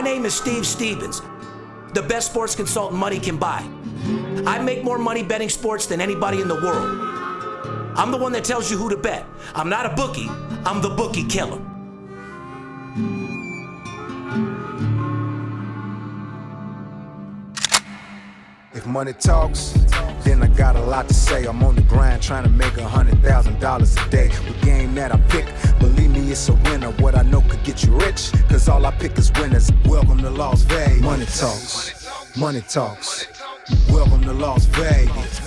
My name is Steve Stevens, the best sports consultant money can buy. I make more money betting sports than anybody in the world. I'm the one that tells you who to bet. I'm not a bookie, I'm the Bookie Killer. If money talks, then I got a lot to say. I'm on the grind trying to make $100,000 a day. With game that I pick, believe me, it's a winner. What I know could get you rich, cause all I pick is winners. Welcome to Las Vegas. Money talks, money talks. Welcome to Las Vegas.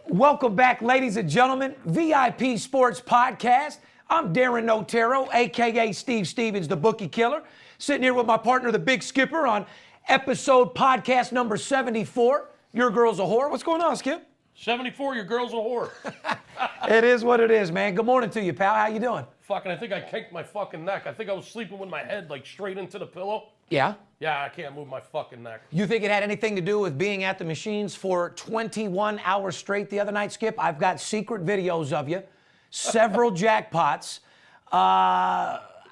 Welcome back, ladies and gentlemen. VIP Sports Podcast. I'm Darren Otero, a.k.a. Steve Stevens, the Bookie Killer, sitting here with my partner, the Big Skipper, on episode podcast number 74. Your girl's a whore. What's going on, Skip? 74, your girl's a whore. It is what it is, man. Good morning to you, pal. How you doing? Fucking, I think I kicked my fucking neck. I think I was sleeping with my head like straight into the pillow. Yeah? Yeah, I can't move my fucking neck. You think it had anything to do with being at the machines for 21 hours straight the other night, Skip? I've got secret videos of you, several jackpots.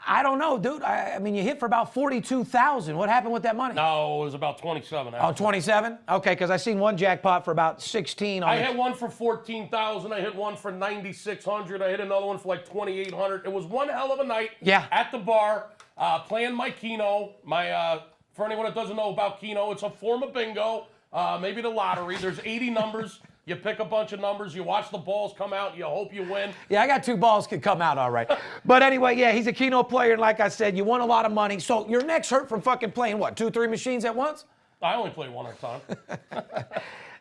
I don't know, dude. I mean, you hit for about 42,000. What happened with that money? No, it was about 27. Oh, 27? Okay, because I seen one jackpot for about 16. I hit one for 14,000. I hit one for 9,600. I hit another one for like 2,800. It was one hell of a night. Yeah. At the bar, playing my Keno. For anyone that doesn't know about Keno, it's a form of bingo, maybe the lottery. There's 80 numbers. You pick a bunch of numbers, you watch the balls come out, you hope you win. Yeah, I got 2 balls could come out all right. But anyway, yeah, he's a Keno player, and like I said, you won a lot of money. So your neck's hurt from fucking playing, what, 2 or 3 machines at once? I only play one at a time.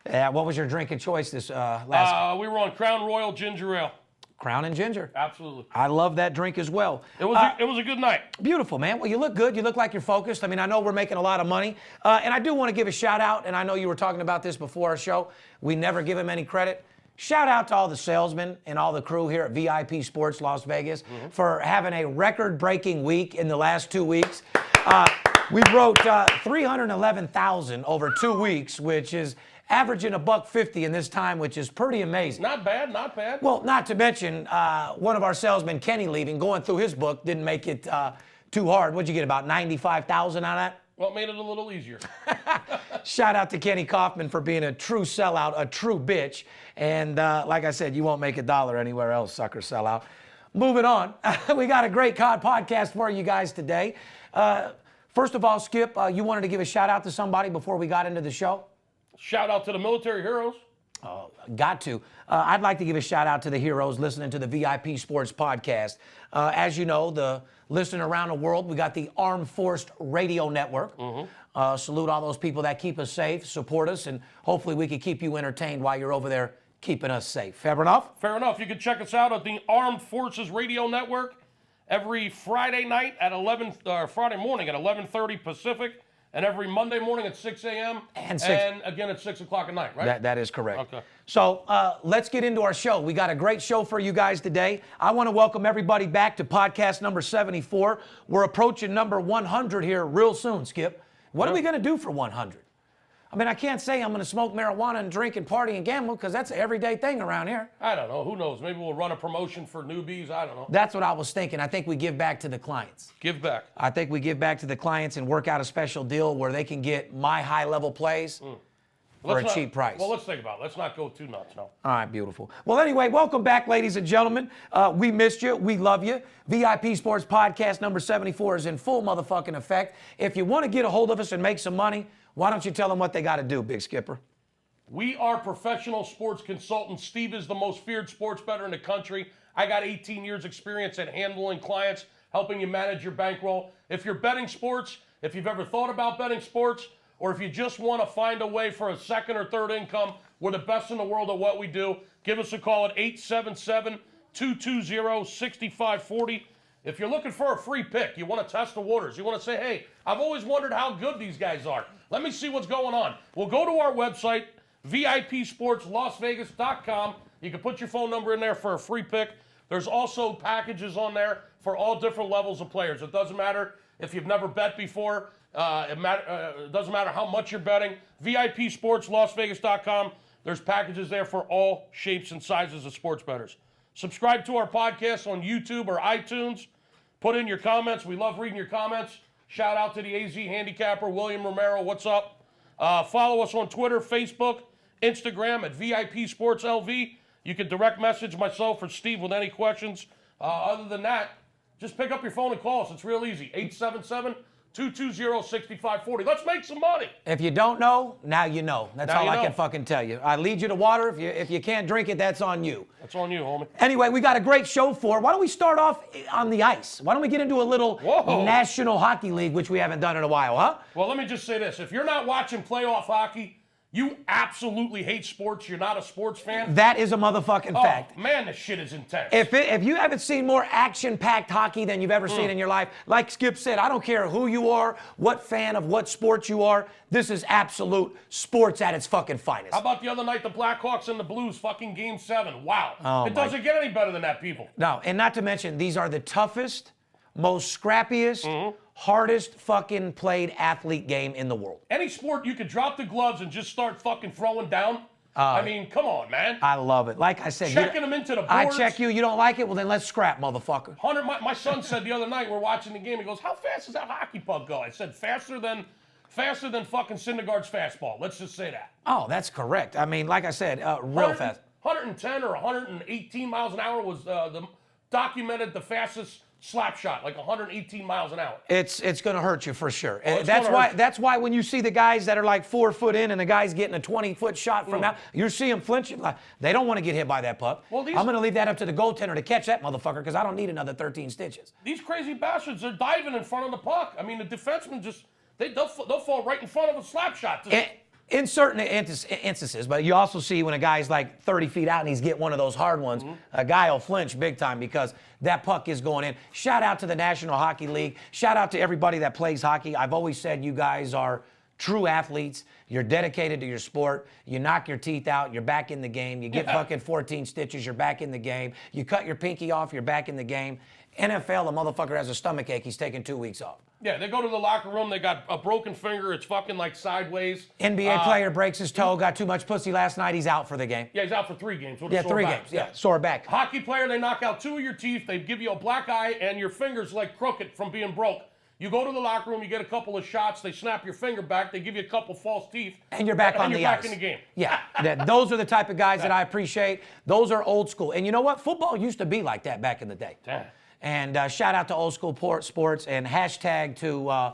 Yeah, what was your drink of choice this last? We were on Crown Royal Ginger Ale. Crown and Ginger. Absolutely. I love that drink as well. It was a good night. Beautiful, man. Well, you look good. You look like you're focused. I mean, I know we're making a lot of money. And I do want to give a shout out, and I know you were talking about this before our show. We never give him any credit. Shout out to all the salesmen and all the crew here at VIP Sports Las Vegas for having a record-breaking week in the last 2 weeks. We wrote 311,000 over 2 weeks, which is averaging $150 in this time, which is pretty amazing. Not bad, not bad. Well, not to mention one of our salesmen, Kenny, leaving, going through his book, didn't make it too hard. What'd you get, about 95,000 on that? Well, it made it a little easier. Shout out to Kenny Kaufman for being a true sellout, a true bitch. And like I said, you won't make $1 anywhere else, sucker sellout. Moving on. We got a great podcast for you guys today. First of all, Skip, you wanted to give a shout out to somebody before we got into the show? Shout out to the military heroes. Got to. I'd like to give a shout out to the heroes listening to the VIP Sports Podcast. As you know, the listening around the world, we got the Armed Forces Radio Network. Salute all those people that keep us safe, support us, and hopefully we can keep you entertained while you're over there keeping us safe. Fair enough? Fair enough. You can check us out at the Armed Forces Radio Network every Friday night at Friday morning at 11:30 Pacific. And every Monday morning at 6 a.m. And again at 6 o'clock at night, right? That is correct. Okay. So let's get into our show. We got a great show for you guys today. I want to welcome everybody back to podcast number 74. We're approaching number 100 here real soon, Skip. What are we going to do for 100? I mean, I can't say I'm going to smoke marijuana and drink and party and gamble because that's an everyday thing around here. I don't know. Who knows? Maybe we'll run a promotion for newbies. I don't know. That's what I was thinking. I think we give back to the clients. Give back. I think we give back to the clients and work out a special deal where they can get my high-level plays for a cheap price. Well, let's think about it. Let's not go too nuts, no. All right, beautiful. Well, anyway, welcome back, ladies and gentlemen. We missed you. We love you. VIP Sports Podcast number 74 is in full motherfucking effect. If you want to get a hold of us and make some money, why don't you tell them what they got to do, Big Skipper? We are professional sports consultants. Steve is the most feared sports bettor in the country. I got 18 years experience at handling clients, helping you manage your bankroll. If you're betting sports, if you've ever thought about betting sports, or if you just want to find a way for a second or third income, we're the best in the world at what we do. Give us a call at 877-220-6540. If you're looking for a free pick, you want to test the waters, you want to say, hey, I've always wondered how good these guys are. Let me see what's going on. Well, go to our website, VIPSportsLasVegas.com. You can put your phone number in there for a free pick. There's also packages on there for all different levels of players. It doesn't matter if you've never bet before. It doesn't matter how much you're betting. VIPSportsLasVegas.com. There's packages there for all shapes and sizes of sports bettors. Subscribe to our podcast on YouTube or iTunes. Put in your comments. We love reading your comments. Shout out to the AZ Handicapper, William Romero. What's up? Follow us on Twitter, Facebook, Instagram at VIP Sports LV. You can direct message myself or Steve with any questions. Other than that, just pick up your phone and call us. It's real easy. 877-220-6540. Let's make some money. If you don't know, now you know. That's Now all you I know. can fucking tell you. I lead you to water. If you can't drink it, that's on you. That's on you, homie. Anyway, we got a great show for. Why don't we start off on the ice? Why don't we get into a little Whoa. National Hockey League, which we haven't done in a while, huh? Well, let me just say this. If you're not watching playoff hockey, you absolutely hate sports. You're not a sports fan. That is a motherfucking fact. Oh, man, this shit is intense. If you haven't seen more action-packed hockey than you've ever seen in your life, like Skip said, I don't care who you are, what fan of what sport you are, this is absolute sports at its fucking finest. How about the other night, the Blackhawks and the Blues, fucking Game 7? Wow. Oh, it doesn't get any better than that, people. No, and not to mention, these are the toughest, most scrappiest, hardest fucking played athlete game in the world. Any sport, you could drop the gloves and just start fucking throwing down. I mean, come on, man. I love it. Like I said, Checking them into the boards. I check you. You don't like it? Well, then let's scrap, motherfucker. Hunter, my son said the other night, we're watching the game, he goes, how fast does that hockey puck go? I said, faster than fucking Syndergaard's fastball. Let's just say that. Oh, that's correct. I mean, like I said, real fast. 110 or 118 miles an hour was documented the fastest slap shot, like 118 miles an hour. It's going to hurt you for sure. it's That's gonna why. hurt you. That's why when you see the guys that are like 4 foot in and the guy's getting a 20-foot shot from out, you see them flinching. Like, they don't want to get hit by that puck. Well, I'm going to leave that up to the goaltender to catch that motherfucker because I don't need another 13 stitches. These crazy bastards, they're diving in front of the puck. I mean, the defensemen just, they'll fall right in front of a slap shot. In certain instances, but you also see when a guy's like 30 feet out and he's getting one of those hard ones, a guy will flinch big time because that puck is going in. Shout out to the National Hockey League. Shout out to everybody that plays hockey. I've always said you guys are true athletes. You're dedicated to your sport. You knock your teeth out, you're back in the game. You get fucking 14 stitches, you're back in the game. You cut your pinky off, you're back in the game. NFL, the motherfucker has a stomach ache, he's taking 2 weeks off. Yeah, they go to the locker room, they got a broken finger, it's fucking like sideways. NBA player breaks his toe, got too much pussy last night, he's out for the game. Yeah, he's out for 3 games. With a Yeah, sore 3 back. games. Yeah, sore back. Hockey player, they knock out 2 of your teeth, they give you a black eye, and your finger's like crooked from being broke. You go to the locker room, you get a couple of shots, they snap your finger back, they give you a couple false teeth. And you're back on the ice. Back in the game. Yeah, those are the type of guys that I appreciate. Those are old school. And you know what? Football used to be like that back in the day. Damn. And shout out to old school sports and hashtag to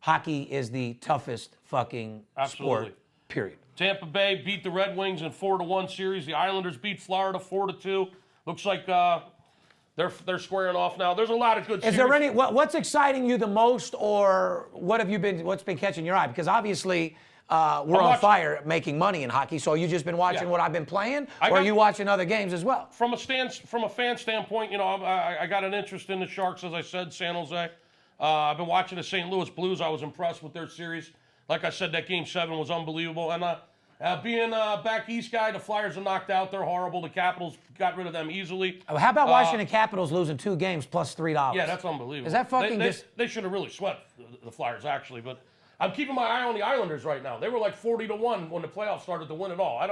hockey is the toughest fucking Absolutely. sport, period. Tampa Bay beat the Red Wings in 4-1 series. The Islanders beat Florida 4-2. Looks like they're squaring off now. There's a lot of good Is series. there any, what's exciting you the most, or what's been catching your eye? Because obviously we're on fire making money in hockey, so you just been watching what I've been playing, or are you watching other games as well? From a fan standpoint, you know, I got an interest in the Sharks, as I said, San Jose. I've been watching the St. Louis Blues. I was impressed with their series. Like I said, that Game 7 was unbelievable. And being a back east guy, the Flyers are knocked out. They're horrible. The Capitals got rid of them easily. How about Washington Capitals losing 2 games plus $3? Yeah, that's unbelievable. Is that fucking they should have really swept the Flyers, actually. But I'm keeping my eye on the Islanders right now. They were like 40-1 when the playoffs started to win it all. I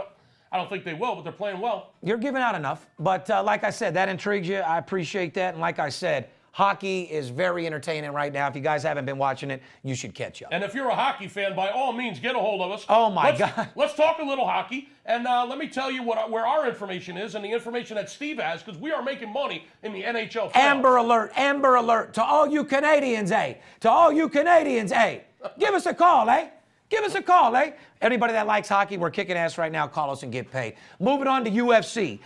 don't think they will, but they're playing well. You're giving out enough. But like I said, that intrigues you. I appreciate that. And like I said, hockey is very entertaining right now. If you guys haven't been watching it, you should catch up. And if you're a hockey fan, by all means, get a hold of us. Oh, my God. Let's talk a little hockey. And let me tell you where our information is and the information that Steve has, because we are making money in the NHL Playoffs. Amber alert, Amber alert. To all you Canadians, To all you Canadians, Give us a call, Give us a call, Anybody that likes hockey, we're kicking ass right now. Call us and get paid. Moving on to UFC.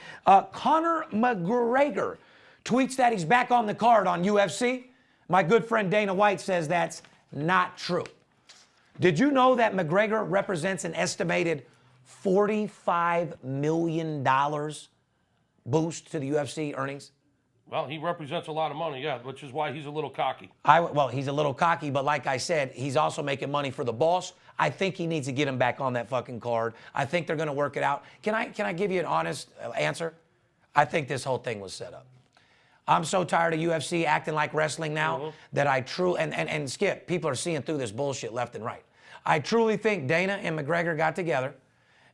Conor McGregor tweets that he's back on the card on UFC. My good friend Dana White says that's not true. Did you know that McGregor represents an estimated $45 million boost to the UFC earnings? Well, he represents a lot of money, yeah, which is why he's a little cocky. Well, he's a little cocky, but like I said, he's also making money for the boss. I think he needs to get him back on that fucking card. I think they're going to work it out. Can I give you an honest answer? I think this whole thing was set up. I'm so tired of UFC acting like wrestling now that I truly, and Skip, people are seeing through this bullshit left and right. I truly think Dana and McGregor got together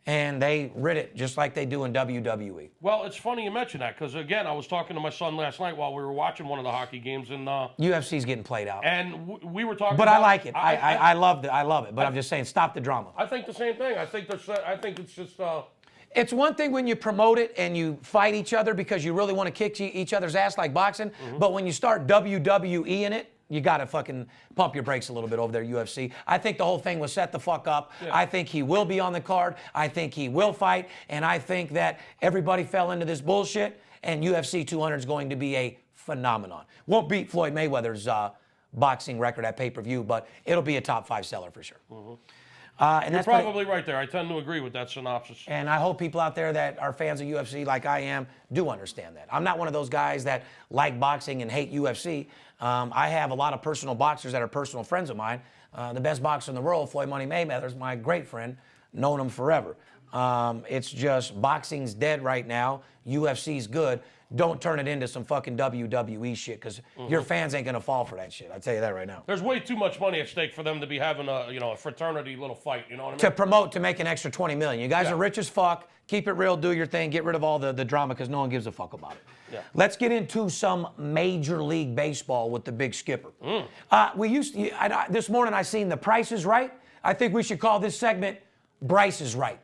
and they rid it just like they do in WWE. Well, it's funny you mention that because, again, I was talking to my son last night while we were watching one of the hockey games. And UFC's getting played out. And we were talking But about, I like it. I love it. I love it. But I'm just saying, stop the drama. I think the same thing. I think it's just... It's one thing when you promote it and you fight each other because you really want to kick each other's ass like boxing. But when you start WWE in it, you got to fucking pump your brakes a little bit over there, UFC. I think the whole thing was set the fuck up. Yeah. I think he will be on the card. I think he will fight. And I think that everybody fell into this bullshit. And UFC 200 is going to be a phenomenon. Won't beat Floyd Mayweather's boxing record at pay-per-view, but it'll be a top 5 seller for sure. And You're probably right there. I tend to agree with that synopsis. And I hope people out there that are fans of UFC like I am do understand that. I'm not one of those guys that like boxing and hate UFC. I have a lot of personal boxers that are personal friends of mine. The best boxer in the world, Floyd Money Mayweather, is my great friend. Known him forever. It's just boxing's dead right now. UFC's good. Don't turn it into some fucking WWE shit because your fans ain't gonna fall for that shit. I tell you that right now. There's way too much money at stake for them to be having a fraternity little fight. You know what I mean? To promote to make an extra $20 million. You guys are rich as fuck. Keep it real. Do your thing. Get rid of all the drama because no one gives a fuck about it. Yeah. Let's get into some Major League Baseball with the Big Skipper. This morning I seen The Price is Right. I think we should call this segment Bryce is Right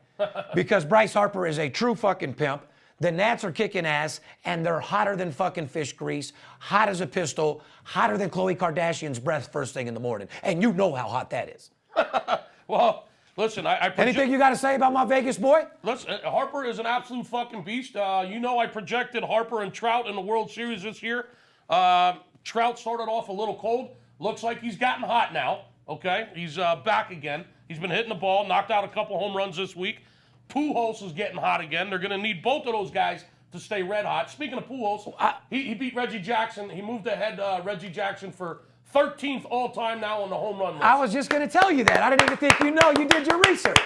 because Bryce Harper is a true fucking pimp. The Nats are kicking ass, and they're hotter than fucking fish grease, hot as a pistol, hotter than Khloe Kardashian's breath first thing in the morning. And you know how hot that is. Well, listen, anything you got to say about my Vegas boy? Listen, Harper is an absolute fucking beast. I projected Harper and Trout in the World Series this year. Trout started off a little cold. Looks like he's gotten hot now, okay? He's back again. He's been hitting the ball, knocked out a couple home runs this week. Pujols is getting hot again. They're going to need both of those guys to stay red hot. Speaking of Pujols, he beat Reggie Jackson. He moved ahead Reggie Jackson for 13th all-time now on the home run list. I was just going to tell you that. I didn't even think you did your research.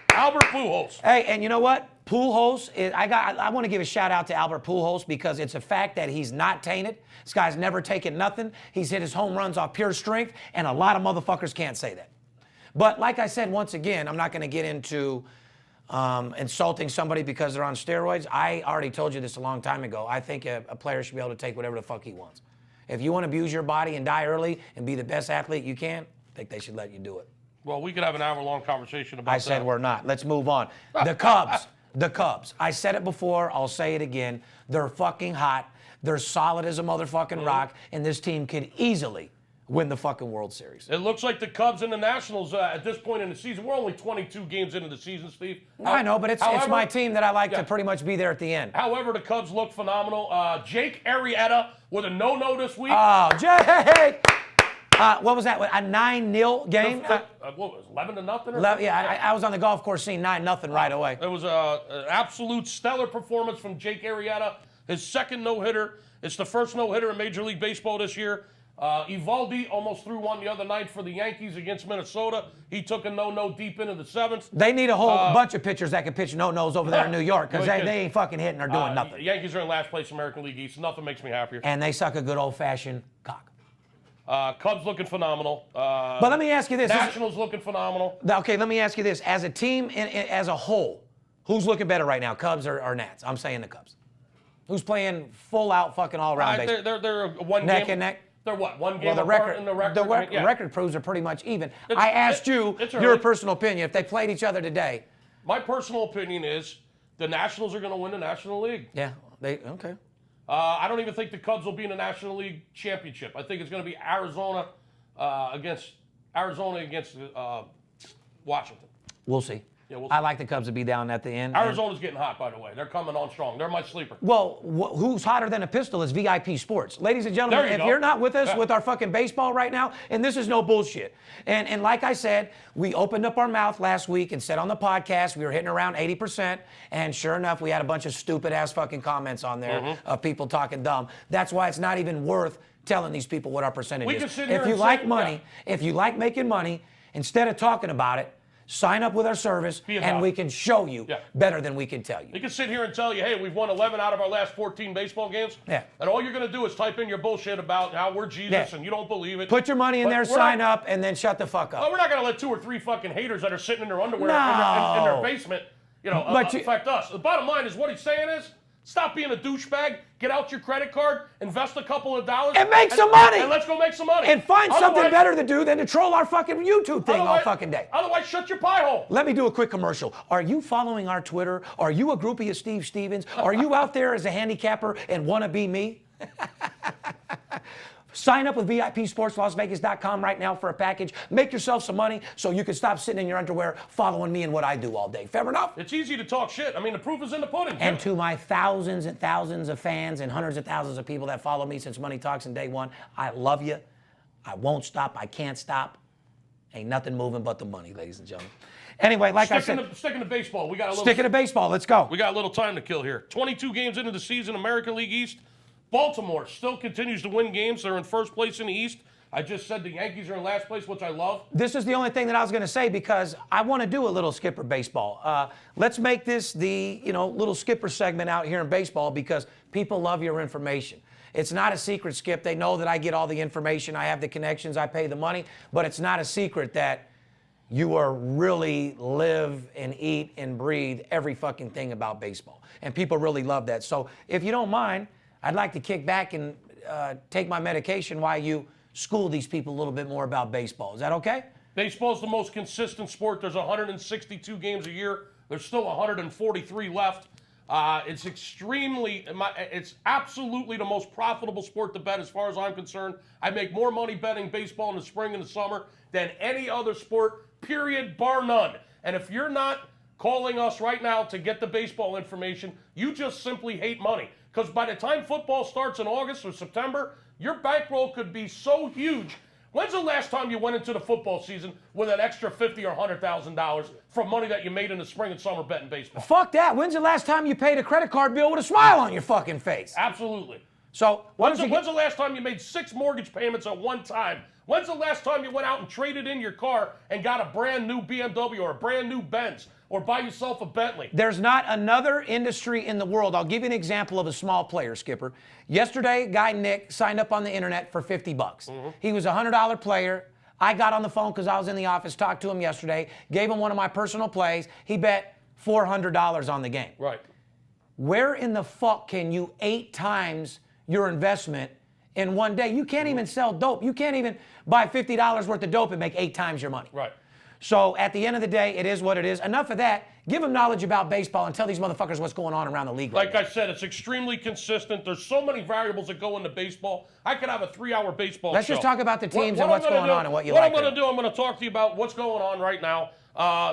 Albert Pujols. Hey, and you know what? Pujols, I want to give a shout-out to Albert Pujols because it's a fact that he's not tainted. This guy's never taken nothing. He's hit his home runs off pure strength, and a lot of motherfuckers can't say that. But like I said, once again, I'm not going to get into insulting somebody because they're on steroids. I already told you this a long time ago. I think a player should be able to take whatever the fuck he wants. If you want to abuse your body and die early and be the best athlete you can, I think they should let you do it. Well, we could have an hour-long conversation about that. I said we're not. Let's move on. The Cubs. I said it before. I'll say it again. They're fucking hot. They're solid as a motherfucking rock, and this team could easily win the fucking World Series. It looks like the Cubs and the Nationals at this point in the season. We're only 22 games into the season, Steve. I know, but it's my team that I like to pretty much be there at the end. However, the Cubs look phenomenal. Jake Arrieta with a no-no this week. Oh, Jake! What was that? A 9-0 game? What was it, 11-0? Yeah, I was on the golf course seeing 9-0 right away. It was an absolute stellar performance from Jake Arrieta. His second no-hitter. It's the first no-hitter in Major League Baseball this year. Evaldi almost threw one the other night for the Yankees against Minnesota. He took a no-no deep into the 7th. They need a whole bunch of pitchers that can pitch no-nos over there in New York because they ain't fucking hitting or doing nothing. The Yankees are in last place in American League East. Nothing makes me happier. And they suck a good old-fashioned cock. Cubs looking phenomenal. But let me ask you this. Nationals looking phenomenal. Okay, let me ask you this. As a team, as a whole, who's looking better right now, Cubs or Nats? I'm saying the Cubs. Who's playing full-out fucking all-around baseball? They're one neck game. And neck. They're what? One game the apart in the record? The record proves are pretty much even. I asked you your personal opinion. If they played each other today. My personal opinion is the Nationals are going to win the National League. Yeah, okay. I don't even think the Cubs will be in the National League championship. I think it's going to be Arizona against Washington. We'll see. Yeah, we'll see. I like the Cubs to be down at the end. Arizona's getting hot, by the way. They're coming on strong. They're my sleeper. Well, who's hotter than a pistol is VIP Sports. Ladies and gentlemen, if you're not with us with our fucking baseball right now, and this is no bullshit. And like I said, we opened up our mouth last week and said on the podcast we were hitting around 80%, and sure enough, we had a bunch of stupid-ass fucking comments on there of people talking dumb. That's why it's not even worth telling these people what our percentage is. If you like money, if you like making money, instead of talking about it, sign up with our service, and we can show you better than we can tell you. We can sit here and tell you, hey, we've won 11 out of our last 14 baseball games. Yeah. And all you're going to do is type in your bullshit about how we're Jesus and you don't believe it. Put your money in there, sign up, and then shut the fuck up. Well, we're not going to let 2 or 3 fucking haters that are sitting in their underwear in their basement affect us. The bottom line is what he's saying is, stop being a douchebag, get out your credit card, invest a couple of dollars. And make some money. And let's go make some money. And find something better to do than to troll our fucking YouTube thing all fucking day. Otherwise, shut your pie hole. Let me do a quick commercial. Are you following our Twitter? Are you a groupie of Steve Stevens? Are you out there as a handicapper and want to be me? Sign up with VIPSportsLasVegas.com right now for a package. Make yourself some money so you can stop sitting in your underwear following me and what I do all day. Fair enough? It's easy to talk shit. I mean, the proof is in the pudding. And to my thousands and thousands of fans and hundreds of thousands of people that follow me since Money Talks in day one, I love you. I won't stop. I can't stop. Ain't nothing moving but the money, ladies and gentlemen. Anyway, like I said, sticking to baseball. We got a little. Sticking to baseball. Let's go. We got a little time to kill here. 22 games into the season, American League East. Baltimore still continues to win games. They're in first place in the East. I just said the Yankees are in last place, which I love. This is the only thing that I was going to say because I want to do a little Skipper baseball. Let's make this the little Skipper segment out here in baseball because people love your information. It's not a secret, Skip. They know that I get all the information. I have the connections. I pay the money. But it's not a secret that you are really live and eat and breathe every fucking thing about baseball. And people really love that. So if you don't mind, I'd like to kick back and take my medication while you school these people a little bit more about baseball. Is that okay? Baseball's the most consistent sport. There's 162 games a year. There's still 143 left. It's absolutely the most profitable sport to bet as far as I'm concerned. I make more money betting baseball in the spring and the summer than any other sport, period, bar none. And if you're not calling us right now to get the baseball information, you just simply hate money. Because by the time football starts in August or September, your bankroll could be so huge. When's the last time you went into the football season with an extra $50,000 or $100,000 from money that you made in the spring and summer betting baseball? Fuck that. When's the last time you paid a credit card bill with a smile on your fucking face? Absolutely. So when's the last time you made 6 mortgage payments at one time? When's the last time you went out and traded in your car and got a brand new BMW or a brand new Benz? Or buy yourself a Bentley. There's not another industry in the world. I'll give you an example of a small player, Skipper. Yesterday, guy Nick signed up on the internet for $50. Mm-hmm. He was a $100 player. I got on the phone because I was in the office, talked to him yesterday, gave him one of my personal plays. He bet $400 on the game. Right. Where in the fuck can you 8 times your investment in one day? You can't even sell dope. You can't even buy $50 worth of dope and make 8 times your money. Right. So at the end of the day, it is what it is. Enough of that. Give them knowledge about baseball and tell these motherfuckers what's going on around the league. Like I said, it's extremely consistent. There's so many variables that go into baseball. I could have a 3-hour baseball Let's show. just talk about the teams and what's going on and what you like. like. What I'm going to do, I'm going to talk to you about what's going on right now.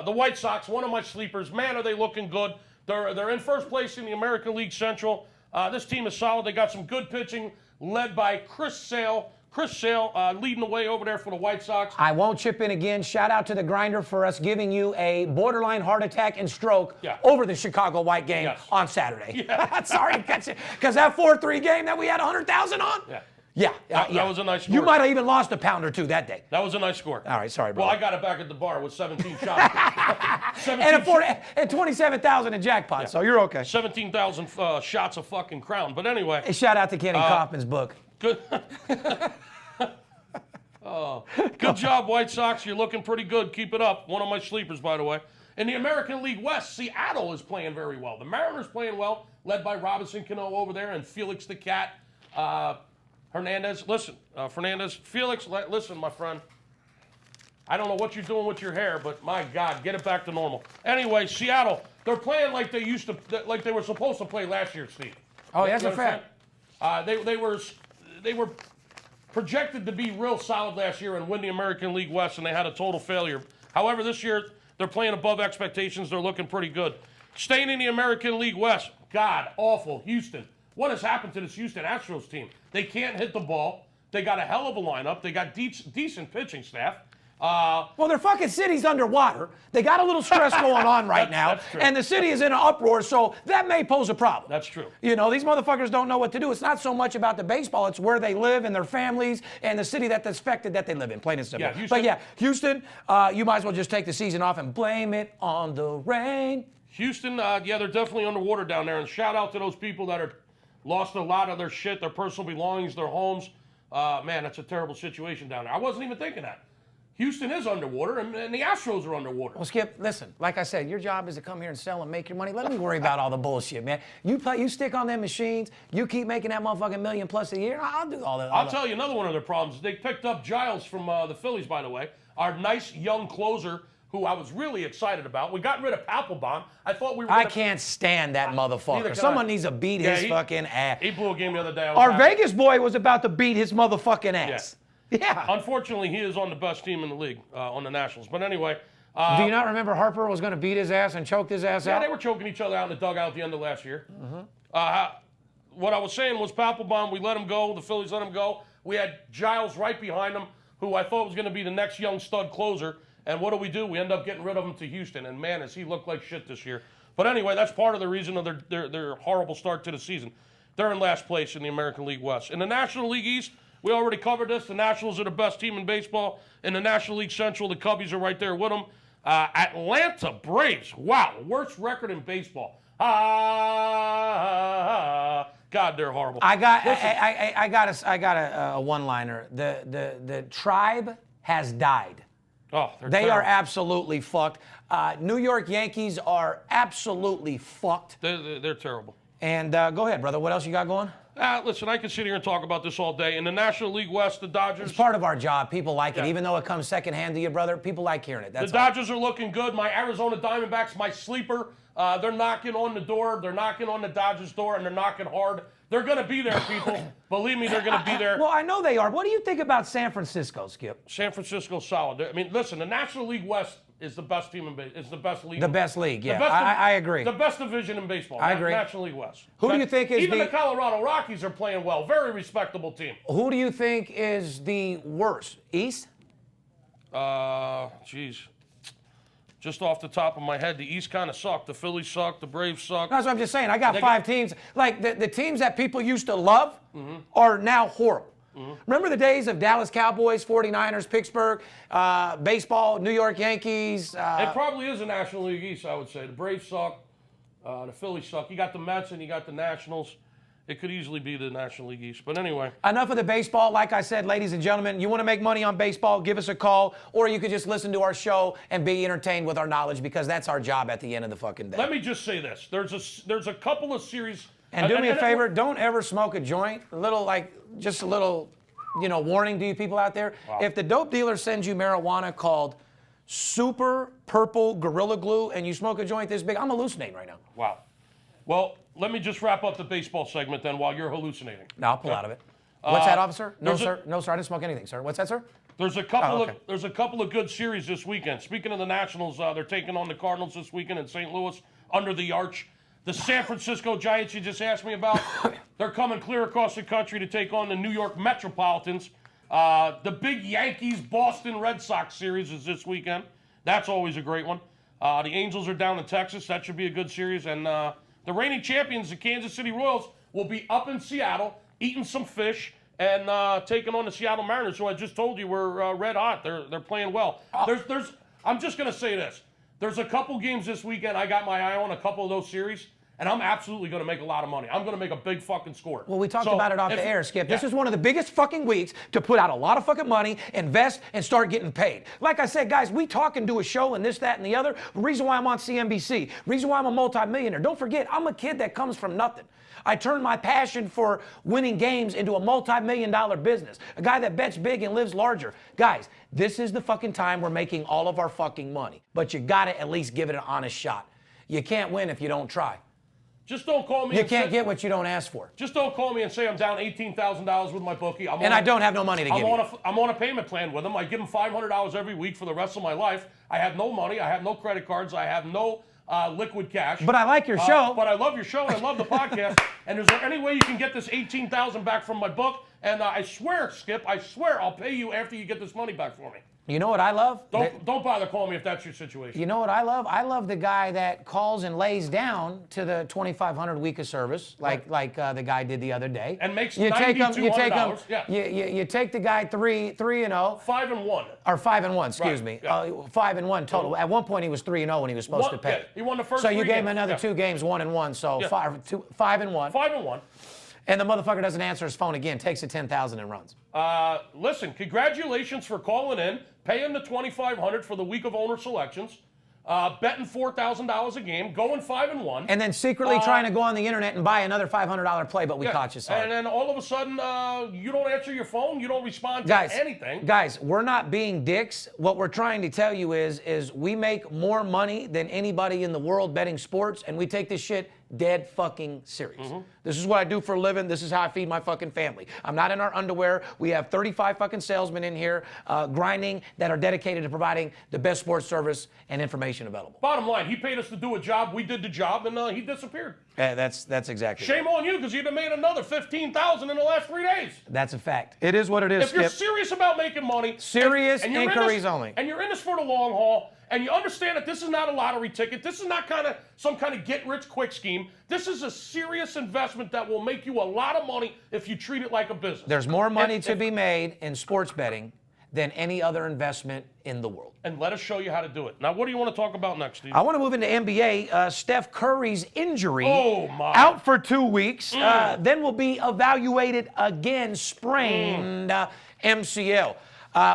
The White Sox, one of my sleepers. Man, are they looking good. They're in first place in the American League Central. This team is solid. They got some good pitching led by Chris Sale. Leading the way over there for the White Sox. I won't chip in again. Shout out to the grinder for us giving you a borderline heart attack and stroke over the Chicago White game on Saturday. Yeah. Sorry, because that 4-3 game that we had 100,000 on? Yeah. That was a nice score. You might have even lost a pound or two that day. That was a nice score. All right, sorry, bro. Well, I got it back at the bar with 17 shots. And 27,000 in jackpot, so you're okay. 17,000 shots of fucking Crown. But anyway. Hey, shout out to Kenny Kaufman's book. Good. Good job, White Sox. You're looking pretty good. Keep it up. One of my sleepers, by the way. In the American League West, Seattle is playing very well. The Mariners playing well, led by Robinson Cano over there and Felix the Cat Hernandez. Listen, Felix, listen, my friend. I don't know what you're doing with your hair, but my God, get it back to normal. Anyway, Seattle, they're playing like they used to, like they were supposed to play last year, Steve. Oh, that's a fact. They were projected to be real solid last year and win the American League West, and they had a total failure. However, this year, they're playing above expectations. They're looking pretty good. Staying in the American League West, God, awful. Houston. What has happened to this Houston Astros team? They can't hit the ball. They got a hell of a lineup. They got decent pitching staff. Well, their fucking city's underwater. They got a little stress going on right now, and the city is in an uproar, so that may pose a problem. That's true. You know, these motherfuckers don't know what to do. It's not so much about the baseball, it's where they live and their families and the city that's affected that they live in, plain and simple. Houston, you might as well just take the season off and blame it on the rain. Houston, they're definitely underwater down there, and shout out to those people that are lost a lot of their shit, their personal belongings, their homes. Man, that's a terrible situation down there. I wasn't even thinking that. Houston is underwater, and the Astros are underwater. Well, Skip, listen, like I said, your job is to come here and sell and make your money. Let me worry about all the bullshit, man. You stick on them machines, you keep making that motherfucking $1 million plus a year, I'll do all that. I'll tell you another one of their problems. They picked up Giles from the Phillies, by the way, our nice young closer who I was really excited about. We got rid of Papelbon. I thought we were I can't stand that motherfucker. Someone needs to beat his fucking ass. He blew a game the other day. Our Vegas boy was about to beat his motherfucking ass. Yeah. Unfortunately, he is on the best team in the league, on the Nationals. But anyway. Do you not remember Harper was going to beat his ass and choked his ass out? Yeah, they were choking each other out in the dugout at the end of last year. What I was saying was Papelbon, we let him go. The Phillies let him go. We had Giles right behind him, who I thought was going to be the next young stud closer. And what do? We end up getting rid of him to Houston. And, man, does he look like shit this year. But anyway, that's part of the reason of their horrible start to the season. They're in last place in the American League West. In the National League East, we already covered this. The Nationals are the best team in baseball. In the National League Central, the Cubbies are right there with them. Atlanta Braves, wow, worst record in baseball. God, they're horrible. I got a one-liner. The tribe has died. Oh, they are absolutely fucked. New York Yankees are absolutely fucked. They're terrible. And go ahead, brother. What else you got going? Listen, I can sit here and talk about this all day. In the National League West, the Dodgers. It's part of our job. People like it. Even though it comes secondhand to you, brother, people like hearing it. That's the Dodgers are looking good. My Arizona Diamondbacks, my sleeper, they're knocking on the door. They're knocking on the Dodgers' door, and they're knocking hard. They're going to be there, people. Believe me, they're going to be there. Well, I know they are. What do you think about San Francisco, Skip? San Francisco's solid. I mean, listen, the National League West is the best team in baseball. It's the best league. The best league, yeah. I agree. The best division in baseball. I agree. National League West. Who do you think is even the Colorado Rockies are playing well. Very respectable team. Who do you think is the worst? East? Geez. Just off the top of my head, the East kind of sucked. The Phillies suck. The Braves suck. That's what I'm just saying. I got five teams. Like, the teams that people used to love are now horrible. Remember the days of Dallas Cowboys, 49ers, Pittsburgh, baseball, New York Yankees? It probably is a National League East, I would say. The Braves suck. The Phillies suck. You got the Mets and you got the Nationals. It could easily be the National League East. But anyway. Enough of the baseball. Like I said, ladies and gentlemen, you want to make money on baseball, give us a call, or you could just listen to our show and be entertained with our knowledge, because that's our job at the end of the fucking day. Let me just say this. There's a couple of series. And do me a favor, don't ever smoke a joint. Just a little, warning to you people out there. Wow. If the dope dealer sends you marijuana called Super Purple Gorilla Glue and you smoke a joint this big, I'm hallucinating right now. Wow. Well, let me just wrap up the baseball segment then while you're hallucinating. No, I'll pull out of it. What's that, officer? No, sir. No, sir. I didn't smoke anything, sir. What's that, sir? There's a couple of good series this weekend. Speaking of the Nationals, they're taking on the Cardinals this weekend in St. Louis under the arch. The San Francisco Giants you just asked me about, they're coming clear across the country to take on the New York Metropolitans. The big Yankees-Boston Red Sox series is this weekend. That's always a great one. The Angels are down in Texas. That should be a good series. And the reigning champions, the Kansas City Royals, will be up in Seattle eating some fish and taking on the Seattle Mariners, who I just told you were red hot. They're playing well. I'm just going to say this. There's a couple games this weekend I got my eye on, a couple of those series, and I'm absolutely going to make a lot of money. I'm going to make a big fucking score. Well, we talked about it off the air, Skip. This is one of the biggest fucking weeks to put out a lot of fucking money, invest, and start getting paid. Like I said, guys, we talk and do a show and this, that, and the other. The reason why I'm on CNBC, reason why I'm a multimillionaire. Don't forget, I'm a kid that comes from nothing. I turned my passion for winning games into a multi-million-dollar business. A guy that bets big and lives larger. Guys, this is the fucking time we're making all of our fucking money. But you gotta at least give it an honest shot. You can't win if you don't try. Just don't call me. You can't get what you don't ask for. Just don't call me and say I'm down $18,000 with my bookie. I don't have no money to give you. I'm on a payment plan with them. I give them $500 every week for the rest of my life. I have no money. I have no credit cards. I have no liquid cash. But I like your show. But I love your show and I love the podcast. And is there any way you can get this $18,000 back from my book? And I swear, Skip, I swear I'll pay you after you get this money back for me. You know what I love? Don't bother calling me if that's your situation. You know what I love? I love the guy that calls and lays down to the 2,500 week of service, like the guy did the other day. And makes $9,200. Yeah. You take the guy 3-0. 5-1. Or 5-1, excuse me. Yeah. 5-1 total. At one point he was 3-0 when he was supposed to pay. Yeah, he won the first. So you three gave him games. another 2 games, 1-1. So 5-1. 5-1. And the motherfucker doesn't answer his phone again, takes the 10,000 and runs. Listen, congratulations for calling in, paying the $2,500 for the week of owner selections, betting $4,000 a game, going 5-1. And then secretly trying to go on the internet and buy another $500 play, but we caught you, sorry. And then all of a sudden, you don't answer your phone, you don't respond to anything. Guys, we're not being dicks. What we're trying to tell you is we make more money than anybody in the world betting sports, and we take this shit dead fucking serious. This is what I do for a living. This is how I feed my fucking family. I'm not in our underwear. We have 35 fucking salesmen in here grinding that are dedicated to providing the best sports service and information available. Bottom line, he paid us to do a job. We did the job, and he disappeared. That's exactly Shame right. on you, because you'd have made another $15,000 in the last 3 days. That's a fact. It is what it is, If you're Skip. serious about making money, Serious and you're in inquiries this, only. and you're in this for the long haul, and you understand that this is not a lottery ticket, this is not some kind of get-rich-quick scheme. This is a serious investment that will make you a lot of money if you treat it like a business. There's more money to be made in sports betting than any other investment in the world. And let us show you how to do it. Now, what do you want to talk about next, Steve? I want to move into NBA. Steph Curry's injury, Oh, my. out for 2 weeks, then will be evaluated again, sprained MCL.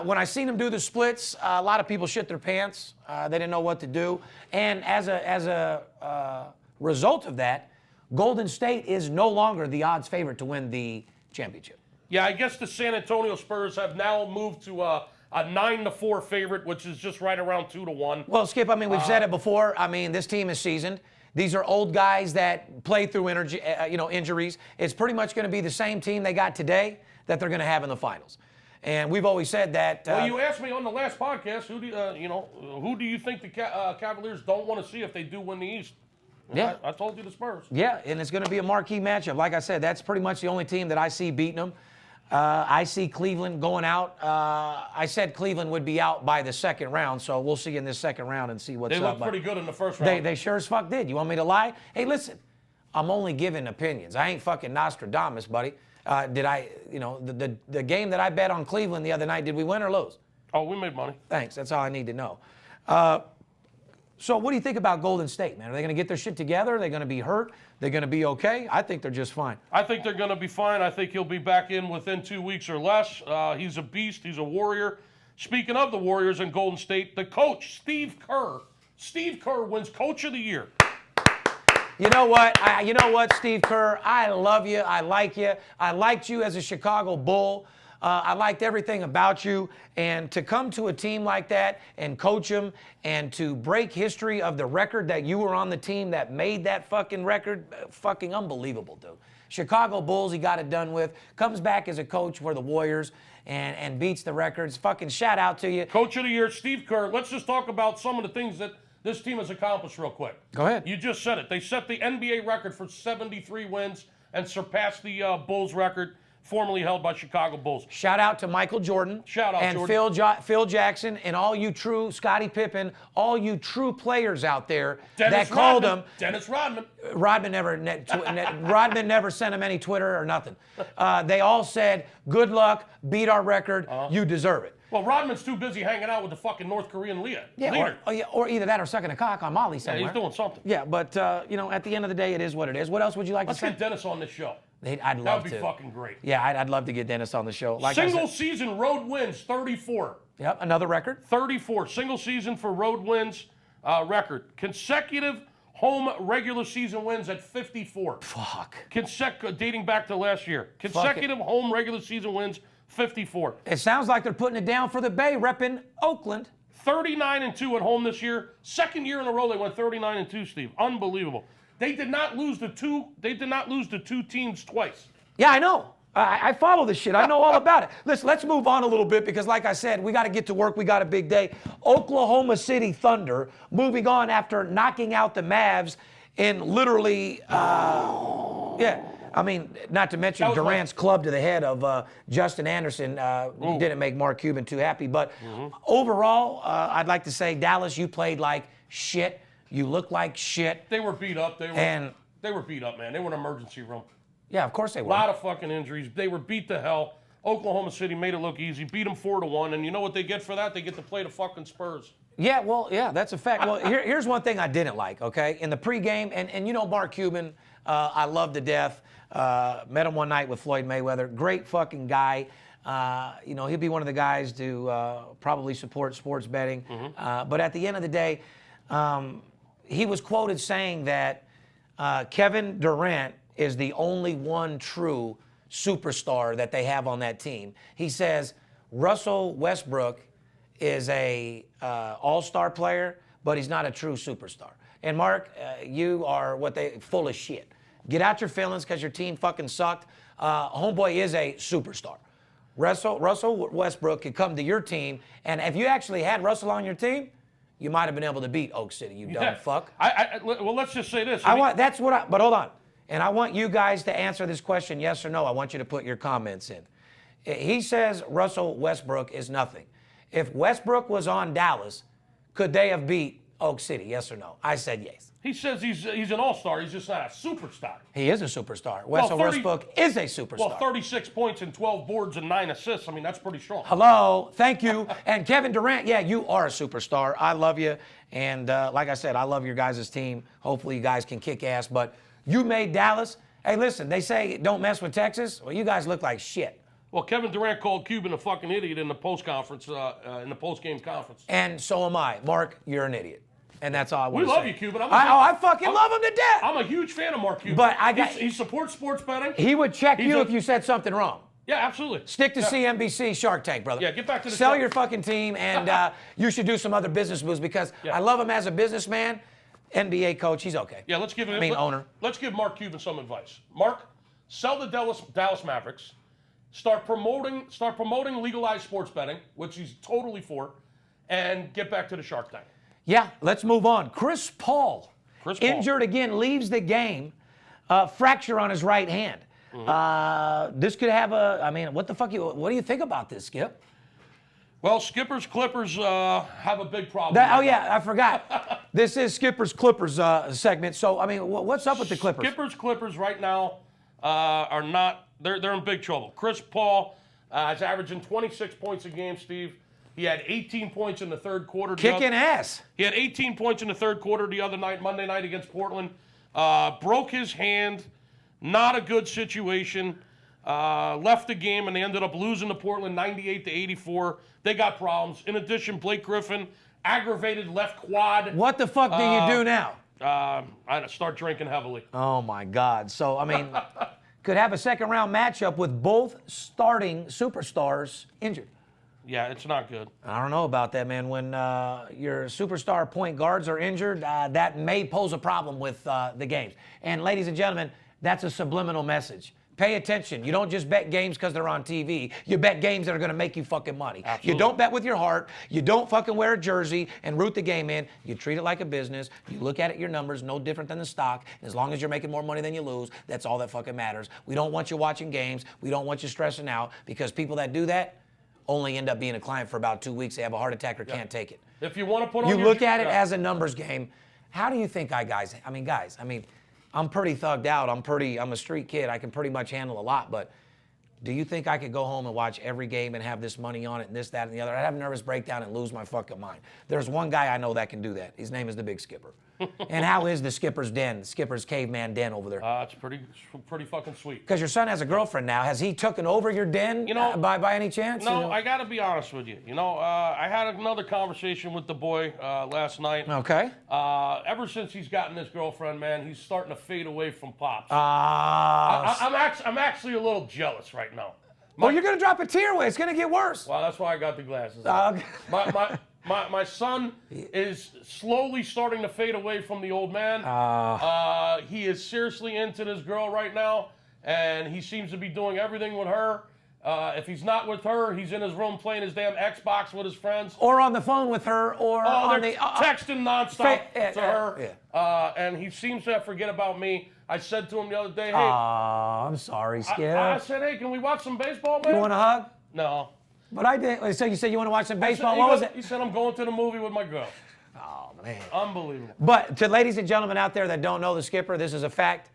When I seen him do the splits, a lot of people shit their pants. They didn't know what to do. And as a result of that, Golden State is no longer the odds favorite to win the championship. Yeah, I guess the San Antonio Spurs have now moved to a 9-4 favorite, which is just right around 2-1. Well, Skip, I mean, we've said it before. I mean, this team is seasoned. These are old guys that play through injuries. It's pretty much going to be the same team they got today that they're going to have in the finals. And we've always said that. Well, you asked me on the last podcast, who do you think the Cavaliers don't want to see if they do win the East? Yeah. I told you the Spurs. Yeah, and it's going to be a marquee matchup. Like I said, that's pretty much the only team that I see beating them. I see Cleveland going out. I said Cleveland would be out by the second round, so we'll see in this second round and see what's They up. looked pretty good in the first round. They sure as fuck did. You want me to lie? Hey, listen, I'm only giving opinions. I ain't fucking Nostradamus, buddy. The game that I bet on Cleveland the other night, did we win or lose? Oh, we made money. Thanks. That's all I need to know. So what do you think about Golden State, man? Are they going to get their shit together? Are they going to be hurt? They're going to be okay? I think they're just fine. I think they're going to be fine. I think he'll be back in within 2 weeks or less. He's a beast. He's a warrior. Speaking of the Warriors and Golden State, the coach, Steve Kerr. Steve Kerr wins Coach of the Year. You know what? Steve Kerr? I love you. I like you. I liked you as a Chicago Bull. I liked everything about you. And to come to a team like that and coach them and to break history of the record that you were on the team that made that fucking record, fucking unbelievable, dude. Chicago Bulls, he got it done with. Comes back as a coach for the Warriors and beats the records. Fucking shout out to you. Coach of the Year, Steve Kerr. Let's just talk about some of the things that this team has accomplished real quick. Go ahead. You just said it. They set the NBA record for 73 wins and surpassed the Bulls record formerly held by Chicago Bulls. Shout out to Michael Jordan. Shout out, and Jordan. Phil Jackson and all you true, Scottie Pippen, all you true players out there Dennis that called Rodman. him. Dennis Rodman. Rodman never sent him any Twitter or nothing. They all said, good luck, beat our record, you deserve it. Well, Rodman's too busy hanging out with the fucking North Korean leader. Or either that or sucking a cock on Molly somewhere. Yeah, he's doing something. Yeah, but, at the end of the day, it is what it is. What else would you like Let's to say? get Dennis on this show. I'd love to. That would be fucking great. Yeah, I'd love to get Dennis on the show. Single season road wins, 34. Yep, another record. 34. Single season for road wins record. Consecutive home regular season wins at 54. Fuck. Dating back to last year. Consecutive home regular season wins, 54. It sounds like they're putting it down for the Bay, repping Oakland. 39-2 at home this year. Second year in a row they went 39-2, Steve. Unbelievable. They did not lose the two teams twice. Yeah, I know. I follow this shit. I know all about it. Listen, let's move on a little bit because, like I said, we got to get to work. We got a big day. Oklahoma City Thunder moving on after knocking out the Mavs in literally, I mean, not to mention Durant's club to the head of Justin Anderson didn't make Mark Cuban too happy. But overall, I'd like to say, Dallas, you played like shit. You look like shit. They were beat up. They were beat up, man. They were in an emergency room. Yeah, of course they were. A lot of fucking injuries. They were beat to hell. Oklahoma City made it look easy. Beat them 4-1. And you know what they get for that? They get to play the fucking Spurs. Yeah, well, yeah, that's a fact. Well, here's one thing I didn't like, okay? In the pregame, and you know Mark Cuban, I love to death. Met him one night with Floyd Mayweather. Great fucking guy. You know, he'll be one of the guys to probably support sports betting. But at the end of the day, he was quoted saying that Kevin Durant is the only one true superstar that they have on that team. He says Russell Westbrook is a all-star player, but he's not a true superstar. And Mark, you are full of shit. Get out your feelings because your team fucking sucked. Homeboy is a superstar. Russell Westbrook could come to your team, and if you actually had Russell on your team, you might have been able to beat Oak City, you dumb fuck. Well, let's just say this. But hold on. And I want you guys to answer this question, yes or no. I want you to put your comments in. He says Russell Westbrook is nothing. If Westbrook was on Dallas, could they have beat Oak City, yes or no? I said yes. He says he's an all-star. He's just not a superstar. He is a superstar. Westbrook is a superstar. Well, 36 points and 12 boards and 9 assists. I mean, that's pretty strong. Hello. Thank you. And Kevin Durant, yeah, you are a superstar. I love you. And like I said, I love your guys' team. Hopefully you guys can kick ass. But you made Dallas. Hey, listen, they say don't mess with Texas. Well, you guys look like shit. Well, Kevin Durant called Cuban a fucking idiot in the post-conference, in the post-game conference. And so am I. Mark, you're an idiot. And that's all I want to say. We love you, Cuban. I fucking love him to death. I'm a huge fan of Mark Cuban. But he supports sports betting. He would check you if you said something wrong. Yeah, absolutely. Stick to CNBC Shark Tank, brother. Yeah, get back to the Sell your fucking team, and you should do some other business moves because I love him as a businessman. NBA coach, he's okay. Yeah, let's give him. Owner. Let's give Mark Cuban some advice. Mark, sell the Dallas Mavericks. Start promoting legalized sports betting, which he's totally for, and get back to the Shark Tank. Yeah, let's move on. Chris Paul. Injured again, leaves the game. Fracture on his right hand. This could have what the fuck? What do you think about this, Skip? Well, Skipper's Clippers have a big problem. I forgot. This is Skipper's Clippers segment. So, what's up with the Clippers? Skipper's Clippers right now are not. They're in big trouble. Chris Paul is averaging 26 points a game, Steve. He had 18 points in the third quarter. Kicking ass. He had 18 points in the third quarter the other night, Monday night against Portland. Broke his hand. Not a good situation. Left the game, and they ended up losing to Portland 98-84. They got problems. In addition, Blake Griffin, aggravated left quad. What the fuck do you do now? I start drinking heavily. Oh, my God. So, could have a second-round matchup with both starting superstars injured. Yeah, it's not good. I don't know about that, man. When your superstar point guards are injured, that may pose a problem with the games. And ladies and gentlemen, that's a subliminal message. Pay attention. You don't just bet games because they're on TV. You bet games that are going to make you fucking money. Absolutely. You don't bet with your heart. You don't fucking wear a jersey and root the game in. You treat it like a business. You look at it, your numbers, no different than the stock. As long as you're making more money than you lose, that's all that fucking matters. We don't want you watching games. We don't want you stressing out because people that do that only end up being a client for about 2 weeks. They have a heart attack or can't take it. If you want to put on you look at it as a numbers game. How do you think guys, I'm pretty thugged out. I'm a street kid. I can pretty much handle a lot, but do you think I could go home and watch every game and have this money on it and this, that, and the other? I'd have a nervous breakdown and lose my fucking mind. There's one guy I know that can do that. His name is the Big Skipper. And how is the Skipper's den, Skipper's caveman den over there? It's pretty fucking sweet. Because your son has a girlfriend now. Has he taken over your den by any chance? No, I got to be honest with you. I had another conversation with the boy last night. Okay. Ever since he's gotten this girlfriend, man, he's starting to fade away from Pops. I'm actually a little jealous right now. Well, you're going to drop a tear away. It's going to get worse. Well, that's why I got the glasses. My son is slowly starting to fade away from the old man. He is seriously into this girl right now, and he seems to be doing everything with her. If he's not with her, he's in his room playing his damn Xbox with his friends. Or on the phone with her, or they're texting nonstop to her. Yeah. And he seems to forget about me. I said to him the other day, hey. I'm sorry, Skip. I said, hey, can we watch some baseball, man? You want a hug? No. But I did. So you said you want to watch some baseball? What was it? He said, I'm going to the movie with my girl. Oh, man. Unbelievable. But to ladies and gentlemen out there that don't know the Skipper, this is a fact.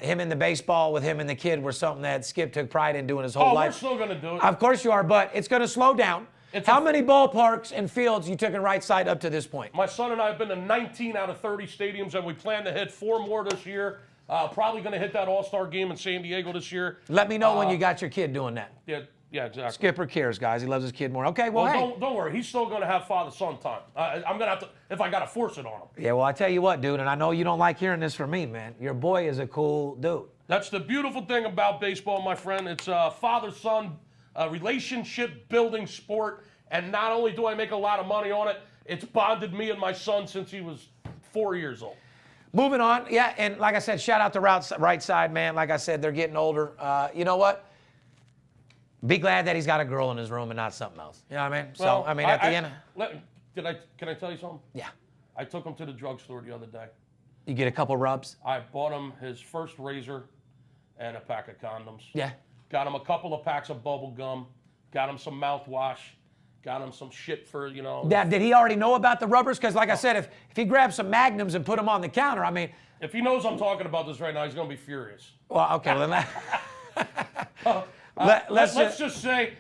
Him and the baseball with him and the kid were something that Skip took pride in doing his whole life. We're still going to do it. Of course you are, but it's going to slow down. How many ballparks and fields you took in right side up to this point? My son and I have been to 19 out of 30 stadiums, and we plan to hit 4 more this year. Probably going to hit that All-Star game in San Diego this year. Let me know when you got your kid doing that. Yeah, exactly. Skipper cares, guys. He loves his kid more. Okay, well, hey. Don't worry. He's still going to have father-son time. I'm going to have to, if I got to force it on him. Yeah, well, I tell you what, dude, and I know you don't like hearing this from me, man. Your boy is a cool dude. That's the beautiful thing about baseball, my friend. It's a father-son relationship-building sport, and not only do I make a lot of money on it, it's bonded me and my son since he was 4 years old. Moving on, yeah, and like I said, shout out to right side, man. Like I said, they're getting older. You know what? Be glad that he's got a girl in his room and not something else. You know what I mean? Well, So, I mean, at the end. Can I tell you something? Yeah. I took him to the drugstore the other day. You get a couple rubs? I bought him his first razor and a pack of condoms. Yeah. Got him a couple of packs of bubble gum. Got him some mouthwash. Got him some shit for, you know. Dad, did he already know about the rubbers? Because, like I said, if he grabs some Magnums and put them on the counter, I mean. If he knows I'm talking about this right now, he's going to be furious. Well, okay, well, then Let's just say.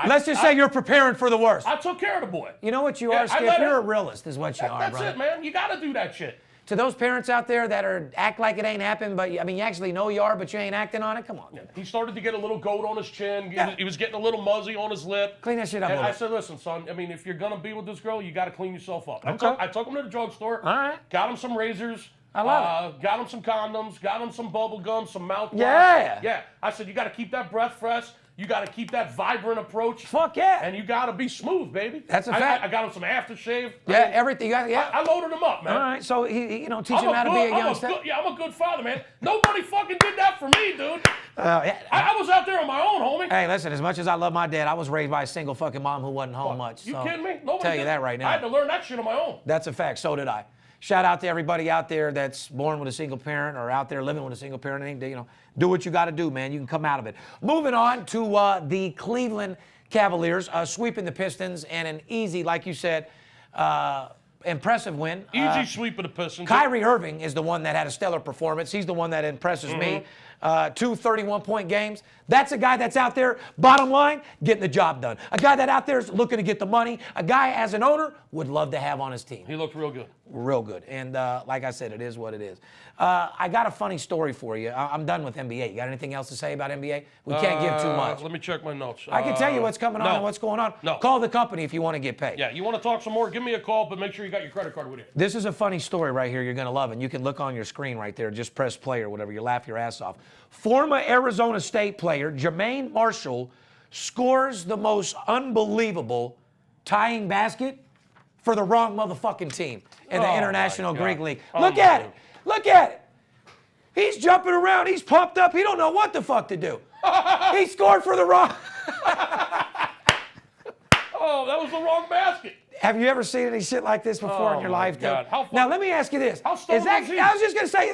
Let's just say you're preparing for the worst. I took care of the boy. You know what you are, Skip? You're a realist, is what you are, That's brother. it, man. You got to do that shit. To those parents out there that act like it ain't happened, but I mean, you actually know you are, but you ain't acting on it. Come on. Yeah. He started to get a little goat on his chin. Yeah. He was getting a little muzzy on his lip. Clean that shit up. And a I little. said, listen, son, I mean, if you're going to be with this girl, you got to clean yourself up. Okay. I took him to the drugstore. All right. Got him some razors. I love Got him some condoms. Got him some bubble gum, some mouthwash. Yeah. Yeah. I said, you got to keep that breath fresh. You got to keep that vibrant approach. Fuck yeah. And you got to be smooth, baby. That's a fact. I got him some aftershave. Yeah, everything. Yeah. I loaded him up, man. All right, so he teach him how to be a young step. I'm a good father, man. Nobody fucking did that for me, dude. Yeah. I was out there on my own, homie. Hey, listen, as much as I love my dad, I was raised by a single fucking mom who wasn't home much. You so kidding me? Nobody tell you did. that right now. I had to learn that shit on my own. That's a fact. So did I. Shout out to everybody out there that's born with a single parent or out there living with a single parent. You know, do what you got to do, man. You can come out of it. Moving on to the Cleveland Cavaliers sweeping the Pistons and an easy, like you said, impressive win. Easy sweep of the Pistons. Kyrie Irving is the one that had a stellar performance. He's the one that impresses me. 2 31-point games. That's a guy that's out there, bottom line, getting the job done. A guy that out there is looking to get the money. A guy, as an owner, would love to have on his team. He looked real good. Real good. And like I said, it is what it is. I got a funny story for you. I'm done with NBA. You got anything else to say about NBA? We can't give too much. Let me check my notes. I can tell you what's coming on and what's going on. No. Call the company if you want to get paid. Yeah, you want to talk some more? Give me a call, but make sure you got your credit card with you. This is a funny story right here you're going to love, and you can look on your screen right there. Just press play or whatever. You laugh your ass off. Former Arizona State player Jermaine Marshall scores the most unbelievable tying basket for the wrong motherfucking team in the International Greek League. Look at it. Look at it. He's jumping around. He's pumped up. He don't know what the fuck to do. He scored for the wrong. Oh, that was the wrong basket. Have you ever seen any shit like this before in your life, dude? God. Now let me ask you this: How stoned is he? I was just gonna say,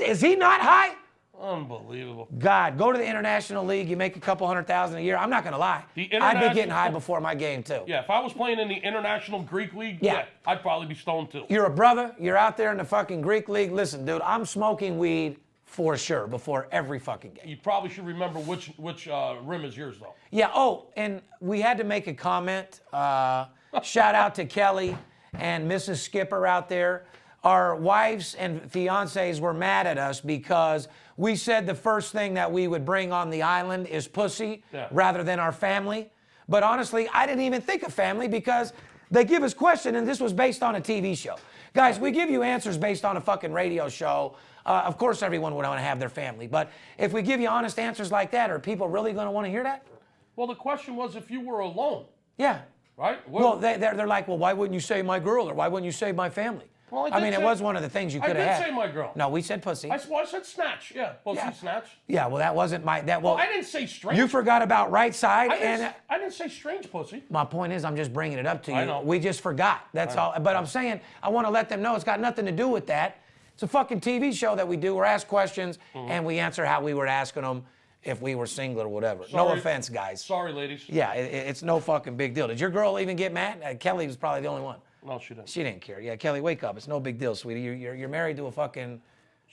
is he not high? Unbelievable. God, go to the International League. You make a couple $100,000 a year. I'm not gonna lie. I'd be getting high before my game too. Yeah, if I was playing in the International Greek League, yeah, I'd probably be stoned too. You're a brother. You're out there in the fucking Greek League. Listen, dude, I'm smoking weed for sure before every fucking game. You probably should remember which rim is yours though. Yeah. Oh, and we had to make a comment. Shout out to Kelly and Mrs. Skipper out there. Our wives and fiancés were mad at us because we said the first thing that we would bring on the island is pussy rather than our family. But honestly, I didn't even think of family because they give us questions, and this was based on a TV show. Guys, we give you answers based on a fucking radio show. Of course, everyone would want to have their family. But if we give you honest answers like that, are people really going to want to hear that? Well, the question was if you were alone. Yeah. Right? Well, they're like, well, why wouldn't you say my girl or why wouldn't you say my family? Well, I mean, it was one of the things you could have had. I did say my girl. No, we said pussy. I said snatch. Yeah, pussy snatch. Yeah, well, that wasn't my. Well, I didn't say strange. You forgot about right side. I didn't say strange pussy. My point is, I'm just bringing it up to you. I know. We just forgot. That's all. But I'm saying, I want to let them know it's got nothing to do with that. It's a fucking TV show that we do. We're asked questions, and we answer how we were asking them if we were single or whatever. Sorry. No offense, guys. Sorry, ladies. Yeah, it's no fucking big deal. Did your girl even get mad? Kelly was probably the only one. No, she didn't. She didn't care. Yeah, Kelly, wake up. It's no big deal, sweetie. You're married to a fucking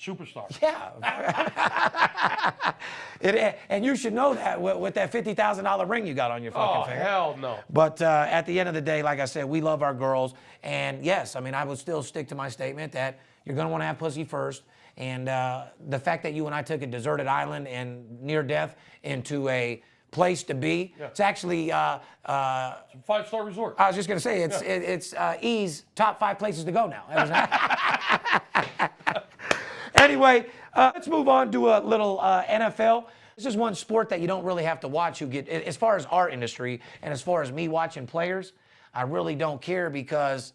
Superstar. Yeah. And you should know that with that $50,000 ring you got on your fucking finger. Hell no. But at the end of the day, like I said, we love our girls. And yes, I mean, I would still stick to my statement that you're going to want to have pussy first. And the fact that you and I took a deserted island and near death into a place to be, it's actually... It's a 5-star resort. I was just going to say, it's E's top 5 places to go now. Anyway, let's move on to a little NFL. This is one sport that you don't really have to watch. As far as our industry and as far as me watching players, I really don't care because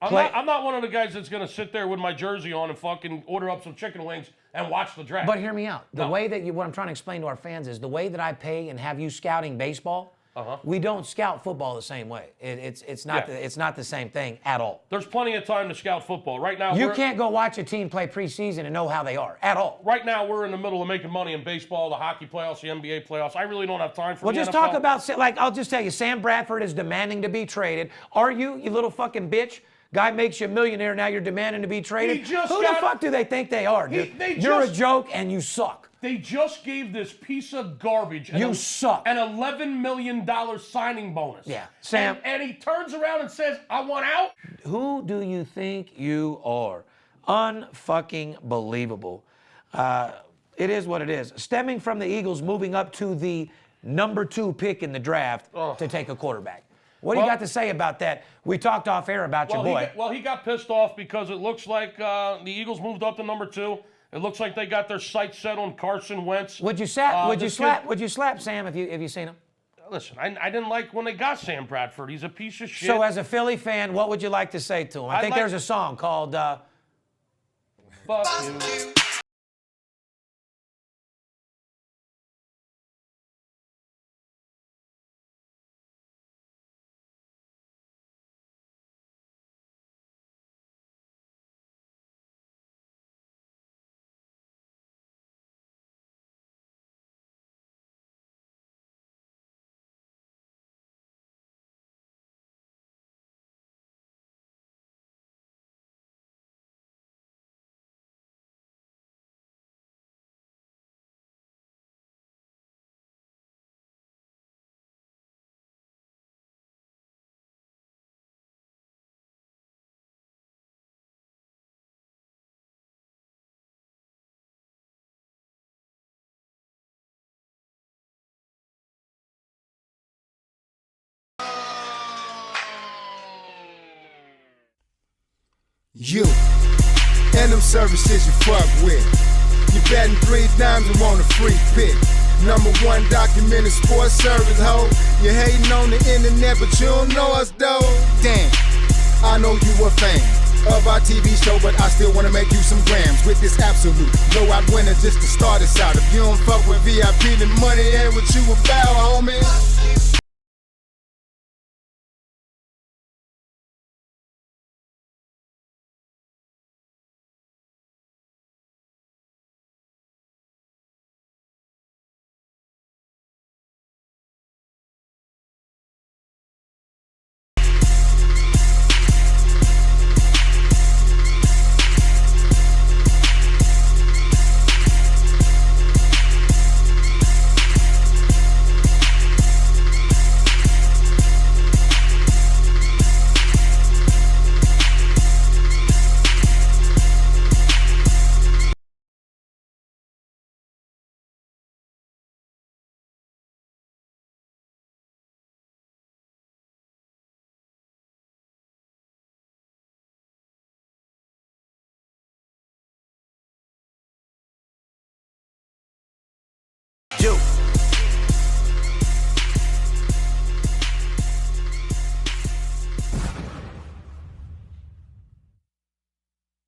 I'm not one of the guys that's going to sit there with my jersey on and fucking order up some chicken wings and watch the draft. But hear me out. The way that what I'm trying to explain to our fans is the way that I pay and have you scouting baseball. We don't scout football the same way. It's not the same thing at all. There's plenty of time to scout football. Right now, you can't go watch a team play preseason and know how they are at all. Right now, we're in the middle of making money in baseball, the hockey playoffs, the NBA playoffs. I really don't have time for Well, the just NFL. talk about, like, I'll just tell you, Sam Bradford is demanding to be traded. Are you little fucking bitch? Guy makes you a millionaire, now you're demanding to be traded? Who the fuck do they think they are, dude? You're a joke and you suck. They just gave this piece of garbage You suck. an $11 million signing bonus. Yeah, Sam. And he turns around and says, I want out? Who do you think you are? Unfucking believable. It is what it is. Stemming from the Eagles moving up to the number 2 pick in the draft to take a quarterback. What do you got to say about that? We talked off air about your boy. He got pissed off because it looks like the Eagles moved up to number 2. It looks like they got their sights set on Carson Wentz. Would you slap Sam if you seen him? Listen, I didn't like when they got Sam Bradford. He's a piece of shit. So as a Philly fan, what would you like to say to him? I think there's a song called Fuck you. You and them services you fuck with. You betting 3 dimes and want a free pick. Number 1 documented sports service, ho. You hating on the internet, but you don't know us, though. Damn, I know you a fan of our TV show, but I still wanna make you some grams with this absolute blowout winner just to start us out. If you don't fuck with VIP, then money ain't what you about, homie. You.